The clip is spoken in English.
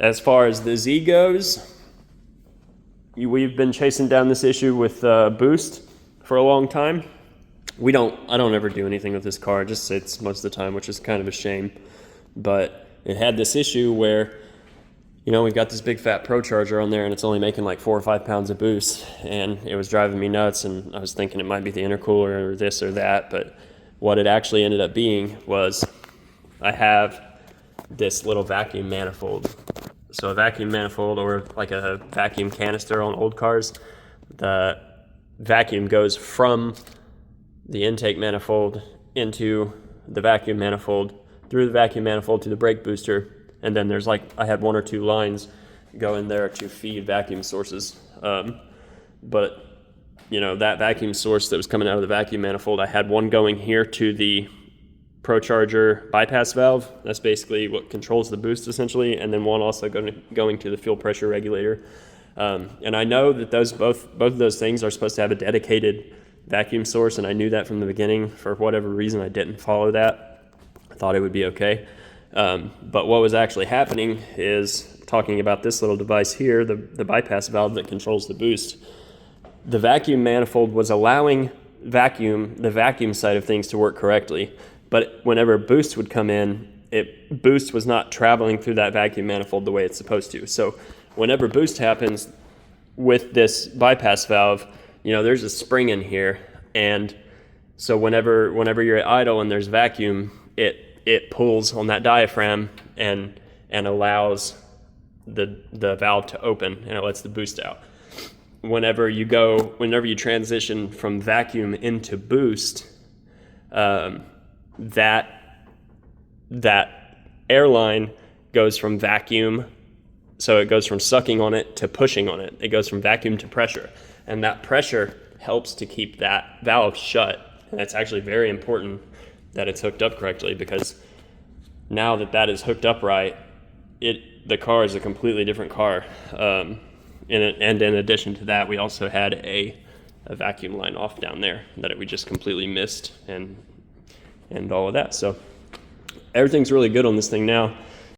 As far as the Z goes, we've been chasing down this issue with boost for a long time. I don't ever do anything with this car. It just sits most of the time, which is kind of a shame. But it had this issue where, we've got this big fat Pro Charger on there and it's only making like 4 or 5 pounds of boost, and it was driving me nuts, and I was thinking it might be the intercooler or this or that, but what it actually ended up being was I have this little vacuum manifold. So a vacuum manifold, or like a vacuum canister on old cars, the vacuum goes from the intake manifold into the vacuum manifold, through the vacuum manifold to the brake booster, and then there's I had 1 or 2 lines go in there to feed vacuum sources. But that vacuum source that was coming out of the vacuum manifold, I had one going here to the Pro Charger bypass valve. That's basically what controls the boost essentially, and then one also going to the fuel pressure regulator. And I know that both of those things are supposed to have a dedicated vacuum source, and I knew that from the beginning. For whatever reason, I didn't follow that. I thought it would be okay. But what was actually happening is, talking about this little device here, the bypass valve that controls the boost, the vacuum manifold was allowing the vacuum side of things to work correctly. But whenever boost would come in, boost was not traveling through that vacuum manifold the way it's supposed to. So whenever boost happens with this bypass valve, there's a spring in here, and so whenever you're at idle and there's vacuum, it pulls on that diaphragm and allows the valve to open, and it lets the boost out. Whenever you transition from vacuum into boost, that airline goes from vacuum, so it goes from sucking on it to pushing on it. It goes from vacuum to pressure, and that pressure helps to keep that valve shut. And it's actually very important that it's hooked up correctly, because now that is hooked up right, the car is a completely different car. And in addition to that, we also had a vacuum line off down there that we just completely missed, and all of that. So everything's really good on this thing now.